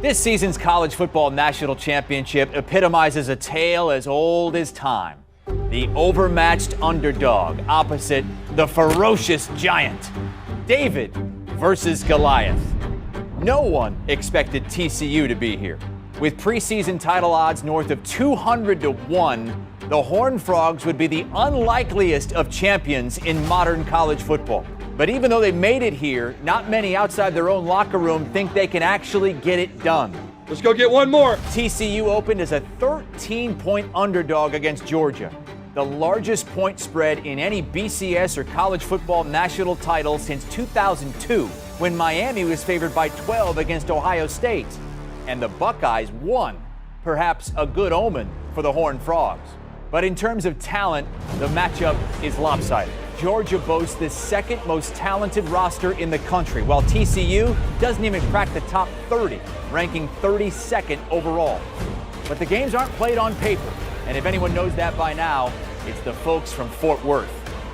This season's college football national championship epitomizes a tale as old as time. The overmatched underdog opposite the ferocious giant. David versus Goliath. No one expected TCU to be here. With preseason title odds north of 200 to 1, the Horned Frogs would be the unlikeliest of champions in modern college football. But even though they made it here, not many outside their own locker room think they can actually get it done. Let's go get one more. TCU opened as a 13-point underdog against Georgia, the largest point spread in any BCS or college football national title since 2002, when Miami was favored by 12 against Ohio State. And the Buckeyes won, perhaps a good omen for the Horned Frogs. But in terms of talent, the matchup is lopsided. Georgia boasts the second most talented roster in the country, while TCU doesn't even crack the top 30, ranking 32nd overall. But the games aren't played on paper, and if anyone knows that by now, it's the folks from Fort Worth.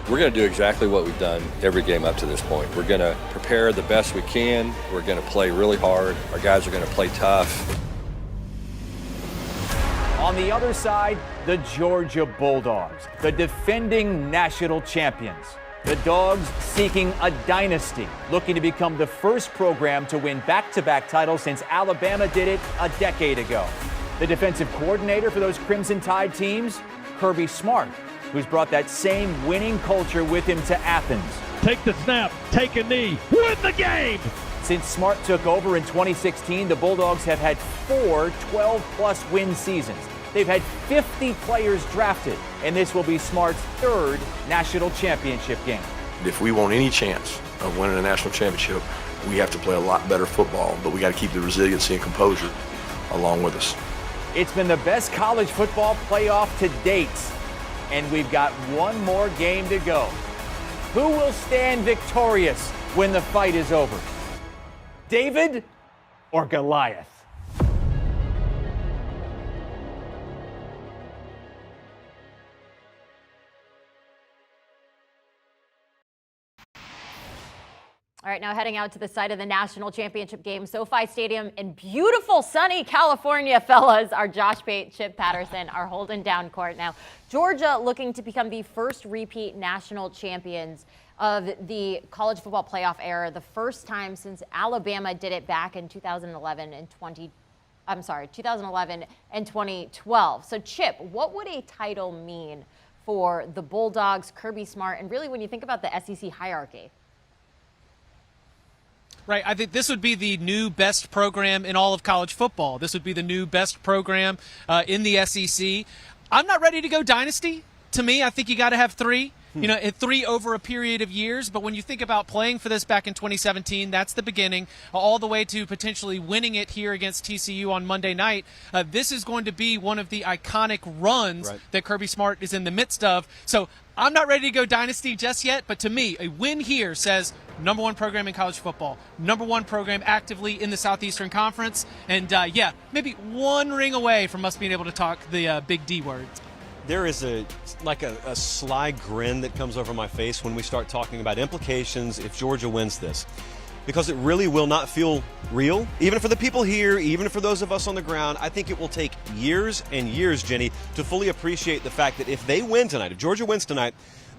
We're going to do exactly what we've done every game up to this point. We're going to prepare the best we can. We're going to play really hard. Our guys are going to play tough. On the other side, the Georgia Bulldogs, the defending national champions. The Dogs seeking a dynasty, looking to become the first program to win back-to-back titles since Alabama did it a decade ago. The defensive coordinator for those Crimson Tide teams, Kirby Smart, who's brought that same winning culture with him to Athens. Take the snap, take a knee, win the game! Since Smart took over in 2016, the Bulldogs have had 4 12-plus win seasons. They've had 50 players drafted, and this will be Smart's third national championship game. If we want any chance of winning a national championship, we have to play a lot better football, but we got to keep the resiliency and composure along with us. It's been the best college football playoff to date, and we've got one more game to go. Who will stand victorious when the fight is over? David or Goliath? All right, now heading out to the site of the national championship game, SoFi Stadium in beautiful sunny California, fellas. Our Josh Pate, Chip Patterson are holding down court now. Georgia looking to become the first repeat national champions of the college football playoff era, the first time since Alabama did it back in 2011 and 2012. So Chip, what would a title mean for the Bulldogs, Kirby Smart, and really when you think about the SEC hierarchy? Right. I think this would be the new best program in all of college football. This would be the new best program in the SEC. I'm not ready to go dynasty. To me, I think you got to have 3. You know, 3 over a period of years. But when you think about playing for this back in 2017, that's the beginning, all the way to potentially winning it here against TCU on Monday night. This is going to be one of the iconic runs that Kirby Smart is in the midst of. So I'm not ready to go dynasty just yet. But to me, a win here says number 1 program in college football, number 1 program actively in the Southeastern Conference. And, yeah, maybe 1 ring away from us being able to talk the big D word. There is a sly grin that comes over my face when we start talking about implications if Georgia wins this, because it really will not feel real, even for the people here, even for those of us on the ground. I think it will take years and years, Jenny, to fully appreciate the fact that if they win tonight, if Georgia wins tonight,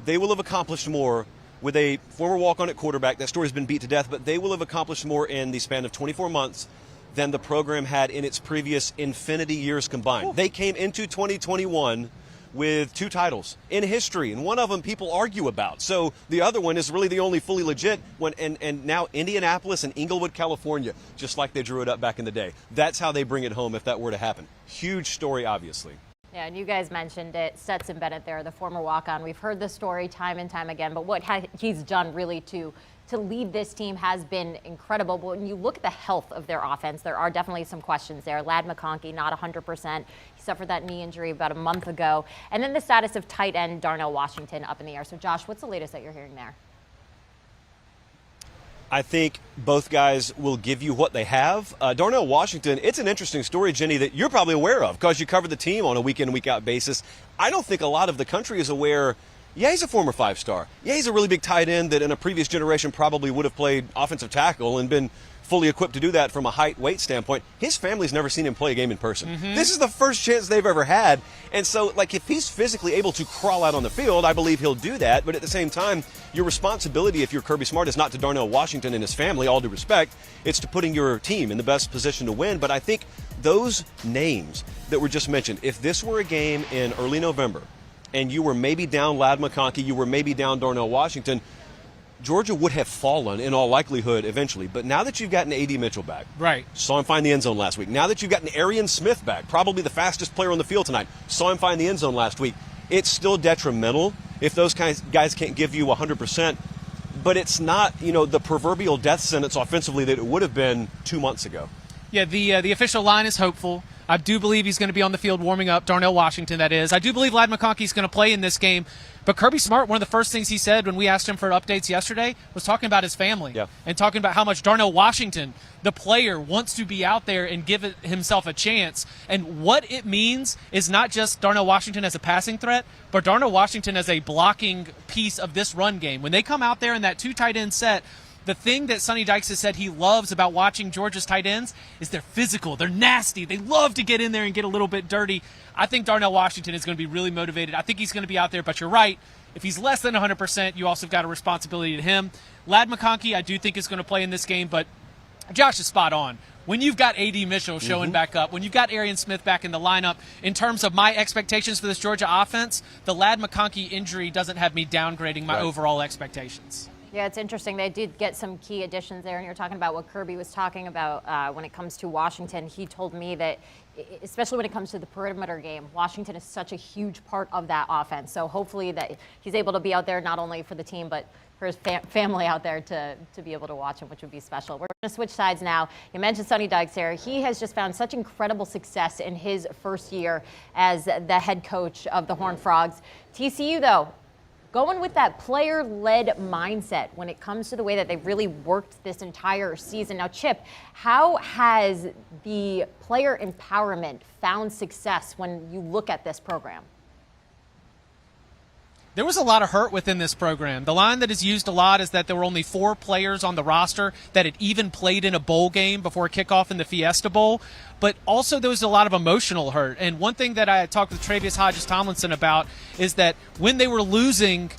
they will have accomplished more with a former walk-on at quarterback. That story's been beat to death, but they will have accomplished more in the span of 24 months than the program had in its previous infinity years combined. Ooh. They came into 2021 with 2 titles in history, and one of them people argue about. So the other one is really the only fully legit one, and now Indianapolis and Inglewood, California, just like they drew it up back in the day. That's how they bring it home if that were to happen. Huge story, obviously. Yeah, and you guys mentioned it, Stetson Bennett there, the former walk-on. We've heard the story time and time again, but what he's done really to lead this team has been incredible. But when you look at the health of their offense, there are definitely some questions there. Ladd McConkey, not 100%. He suffered that knee injury about a month ago. And then the status of tight end Darnell Washington up in the air. So, Josh, what's the latest that you're hearing there? I think both guys will give you what they have. Darnell Washington, it's an interesting story, Jenny, that you're probably aware of because you cover the team on a week-in, week-out basis. I don't think a lot of the country is aware. Yeah, he's a former 5-star. Yeah, he's a really big tight end that in a previous generation probably would have played offensive tackle and been fully equipped to do that from a height, weight standpoint. His family's never seen him play a game in person. This is the first chance they've ever had. And so, like, if he's physically able to crawl out on the field, I believe he'll do that. But at the same time, your responsibility, if you're Kirby Smart, is not to Darnell Washington and his family, all due respect. It's to putting your team in the best position to win. But I think those names that were just mentioned, if this were a game in early November and you were maybe down Ladd McConkey, you were maybe down Darnell Washington, Georgia would have fallen in all likelihood eventually. But now that you've gotten A.D. Mitchell back, right, saw him find the end zone last week. Now that you've gotten Arian Smith back, probably the fastest player on the field tonight, saw him find the end zone last week. It's still detrimental if those guys can't give you 100%. But it's not, the proverbial death sentence offensively that it would have been 2 months ago. Yeah, the official line is hopeful. I do believe he's going to be on the field warming up, Darnell Washington, that is. I do believe Ladd McConkey's going to play in this game. But Kirby Smart, one of the first things he said when we asked him for updates yesterday was talking about his family and talking about how much Darnell Washington, the player, wants to be out there and give himself a chance. And what it means is not just Darnell Washington as a passing threat, but Darnell Washington as a blocking piece of this run game. When they come out there in that two tight end set, the thing that Sonny Dykes has said he loves about watching Georgia's tight ends is they're physical, they're nasty, they love to get in there and get a little bit dirty. I think Darnell Washington is going to be really motivated. I think he's going to be out there, but you're right. If he's less than 100%, you also have got a responsibility to him. Ladd McConkey, I do think is going to play in this game, but Josh is spot on. When you've got A.D. Mitchell showing back up, when you've got Arian Smith back in the lineup, in terms of my expectations for this Georgia offense, the Ladd McConkey injury doesn't have me downgrading my overall expectations. Yeah, it's interesting. They did get some key additions there, and you're talking about what Kirby was talking about when it comes to Washington. He told me that, especially when it comes to the perimeter game, Washington is such a huge part of that offense. So hopefully that he's able to be out there not only for the team, but for his family out there to be able to watch him, which would be special. We're going to switch sides now. You mentioned Sonny Dykes here. He has just found such incredible success in his first year as the head coach of the Horned Frogs. TCU, though, going with that player-led mindset when it comes to the way that they really worked this entire season. Now, Chip, how has the player empowerment found success when you look at this program? There was a lot of hurt within this program. The line that is used a lot is that there were only 4 players on the roster that had even played in a bowl game before kickoff in the Fiesta Bowl. But also there was a lot of emotional hurt. And one thing that I talked with Travius Hodges-Tomlinson about is that when they were losing,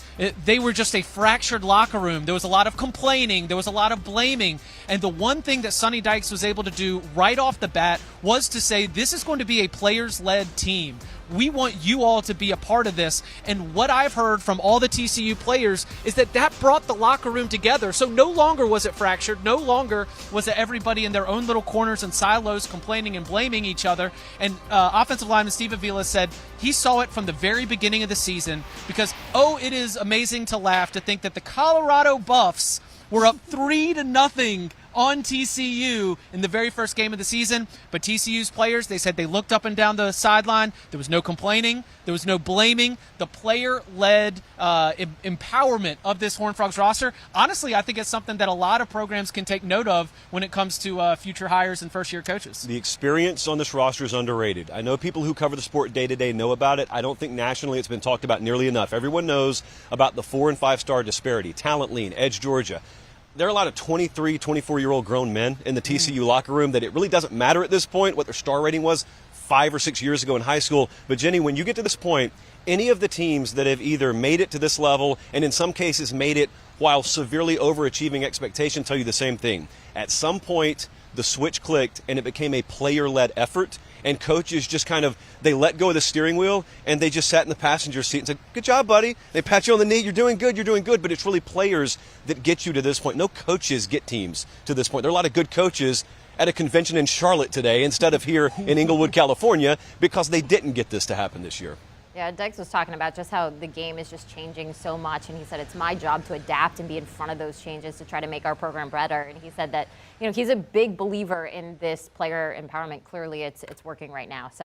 they were just a fractured locker room. There was a lot of complaining. There was a lot of blaming. And the one thing that Sonny Dykes was able to do right off the bat was to say, this is going to be a players-led team. We want you all to be a part of this. And what I've heard from all the TCU players is that brought the locker room together. So no longer was it fractured. No longer was it everybody in their own little corners and silos complaining and blaming each other. And offensive lineman Steve Avila said he saw it from the very beginning of the season because, it is amazing to laugh to think that the Colorado Buffs were up 3-0 on TCU in the very first game of the season. But TCU's players, they said they looked up and down the sideline. There was no complaining. There was no blaming. The player-led empowerment of this Horned Frogs roster, honestly, I think it's something that a lot of programs can take note of when it comes to future hires and first-year coaches. The experience on this roster is underrated. I know people who cover the sport day-to-day know about it. I don't think nationally it's been talked about nearly enough. Everyone knows about the 4- and 5-star disparity, talent lean, edge Georgia. There are a lot of 23, 24-year-old grown men in the TCU locker room that it really doesn't matter at this point what their star rating was 5 or 6 years ago in high school. But, Jenny, when you get to this point, any of the teams that have either made it to this level and in some cases made it while severely overachieving expectation tell you the same thing. At some point, the switch clicked and it became a player-led effort. And coaches just they let go of the steering wheel and they just sat in the passenger seat and said, good job, buddy. They pat you on the knee. You're doing good. But it's really players that get you to this point. No coaches get teams to this point. There are a lot of good coaches at a convention in Charlotte today instead of here in Inglewood, California, because they didn't get this to happen this year. Yeah, Dykes was talking about just how the game is just changing so much, and he said it's my job to adapt and be in front of those changes to try to make our program better. And he said that, he's a big believer in this player empowerment. Clearly, it's working right now. So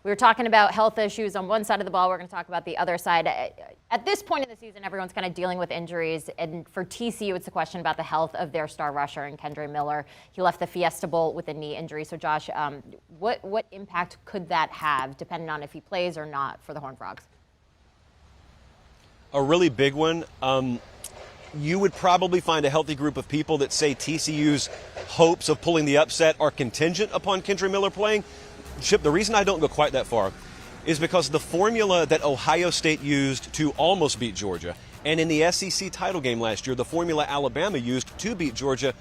we were talking about health issues on one side of the ball. We're going to talk about the other side. At this point in the season, everyone's kind of dealing with injuries, and for TCU, it's a question about the health of their star rusher, and Kendre Miller. He left the Fiesta Bowl with a knee injury. So, Josh, what impact could that have, depending on if he plays or not, for the Horned Frogs? A really big one. you would probably find a healthy group of people that say TCU's hopes of pulling the upset are contingent upon Kendre Miller playing. Chip, the reason I don't go quite that far is because the formula that Ohio State used to almost beat Georgia, and in the SEC title game last year, the formula Alabama used to beat Georgia,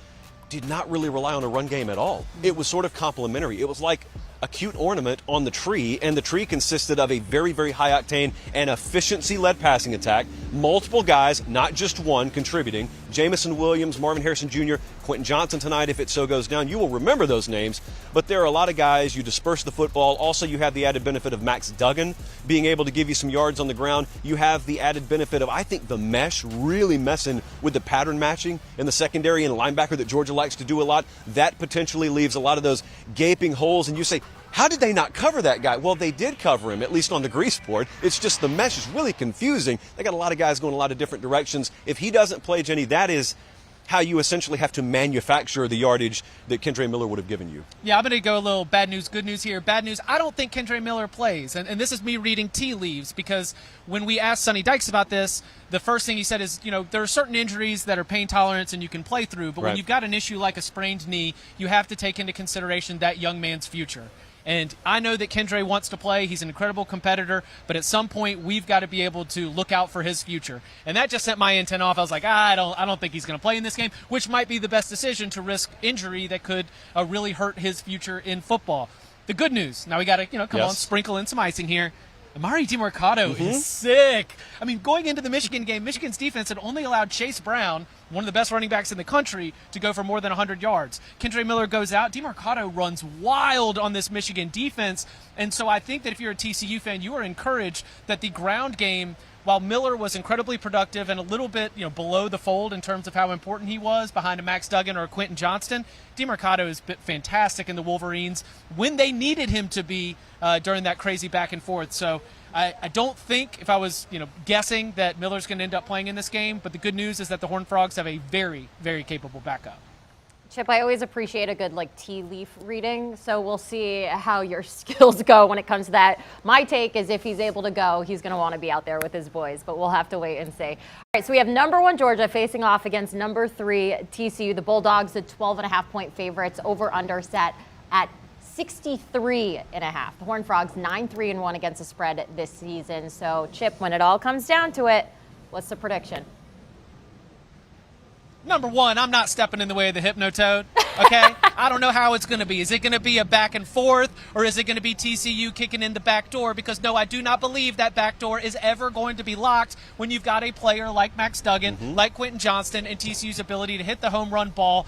did not really rely on a run game at all. It was sort of complementary. It was like a cute ornament on the tree, and the tree consisted of a very, very high-octane and efficiency-led passing attack. Multiple guys, not just one, contributing. Jamison Williams, Marvin Harrison Jr., Quentin Johnson tonight, if it so goes down. You will remember those names, but there are a lot of guys. You disperse the football. Also, you have the added benefit of Max Duggan being able to give you some yards on the ground. You have the added benefit of, I think, the mesh really messing with the pattern matching in the secondary and linebacker that Georgia likes to do a lot. That potentially leaves a lot of those gaping holes, and you say, how did they not cover that guy? Well, they did cover him, at least on the grease board. It's just the mesh is really confusing. They got a lot of guys going a lot of different directions. If he doesn't play, Jenny, that is how you essentially have to manufacture the yardage that Kendre Miller would have given you. Yeah, I'm going to go a little bad news, good news here. Bad news, I don't think Kendre Miller plays. And this is me reading tea leaves, because when we asked Sonny Dykes about this, the first thing he said is, there are certain injuries that are pain tolerance and you can play through. But when you've got an issue like a sprained knee, you have to take into consideration that young man's future. And I know that Kendre wants to play. He's an incredible competitor. But at some point, we've got to be able to look out for his future. And that just sent my antenna off. I was like, I don't think he's going to play in this game, which might be the best decision to risk injury that could really hurt his future in football. The good news, now we got to, come on, sprinkle in some icing here. Amari DiMercato is sick. I mean, going into the Michigan game, Michigan's defense had only allowed Chase Brown, one of the best running backs in the country, to go for more than 100 yards. Kendre Miller goes out. DiMercato runs wild on this Michigan defense. And so I think that if you're a TCU fan, you are encouraged that the ground game, while Miller was incredibly productive and a little bit, below the fold in terms of how important he was behind a Max Duggan or a Quentin Johnston, DiMercato has been fantastic in the Wolverines when they needed him to be during that crazy back and forth. So I don't think, if I was guessing, that Miller's going to end up playing in this game. But the good news is that the Horned Frogs have a very, very capable backup. Chip, I always appreciate a good tea leaf reading, so we'll see how your skills go when it comes to that. My take is if he's able to go, he's going to want to be out there with his boys, but we'll have to wait and see. All right, so we have number 1 Georgia facing off against number 3 TCU. The Bulldogs, the 12.5-point favorites, over/under set at 63.5. The Horned Frogs 9-3-1 against the spread this season. So, Chip, when it all comes down to it, what's the prediction? Number 1, I'm not stepping in the way of the Hypnotoad, okay? I don't know how it's going to be. Is it going to be a back and forth, or is it going to be TCU kicking in the back door? Because, no, I do not believe that back door is ever going to be locked when you've got a player like Max Duggan, like Quentin Johnston, and TCU's ability to hit the home run ball.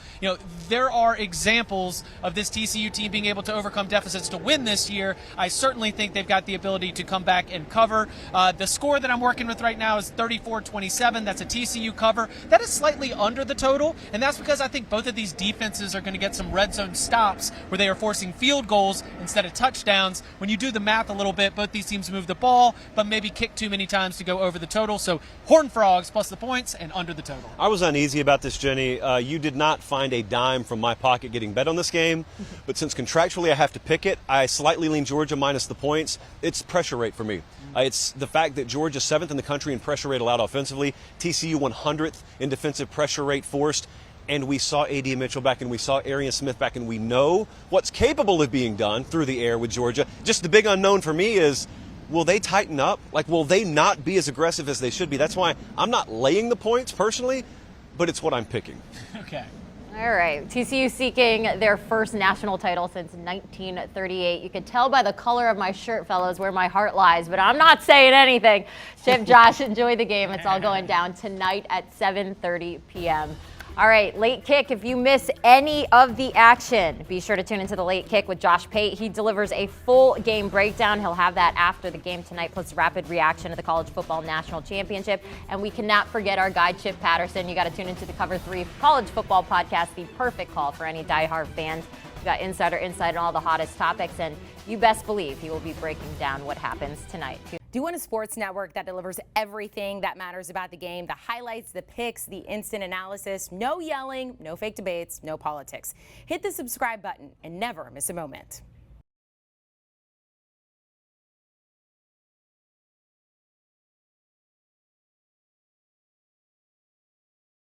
There are examples of this TCU team being able to overcome deficits to win this year. I certainly think they've got the ability to come back and cover. The score that I'm working with right now is 34-27. That's a TCU cover. That is slightly under the total, and that's because I think both of these defenses are going to get some red zone stops where they are forcing field goals instead of touchdowns. When you do the math a little bit, both these teams move the ball, but maybe kick too many times to go over the total. So Horned Frogs plus the points and under the total. I was uneasy about this, Jenny. You did not find a dime from my pocket getting bet on this game, but since contractually I have to pick it, I slightly lean Georgia minus the points. It's pressure rate for me. It's the fact that Georgia's 7th in the country in pressure rate allowed offensively, TCU 100th in defensive pressure rate forced, and we saw A.D. Mitchell back and we saw Arian Smith back, and we know what's capable of being done through the air with Georgia. Just the big unknown for me is, will they tighten up? Will they not be as aggressive as they should be? That's why I'm not laying the points personally, but it's what I'm picking. Okay. All right. TCU seeking their first national title since 1938. You can tell by the color of my shirt, fellas, where my heart lies, but I'm not saying anything. Chip, Josh, enjoy the game. It's all going down tonight at 7:30 p.m. All right, Late Kick. If you miss any of the action, be sure to tune into the Late Kick with Josh Pate. He delivers a full game breakdown. He'll have that after the game tonight, plus rapid reaction to the College Football National Championship. And we cannot forget our guy, Chip Patterson. You got to tune into the Cover 3 College Football Podcast, the perfect call for any diehard fans. We've got insider insight on all the hottest topics, and you best believe he will be breaking down what happens tonight. Do you want a sports network that delivers everything that matters about the game? The highlights, the picks, the instant analysis, no yelling, no fake debates, no politics. Hit the subscribe button and never miss a moment.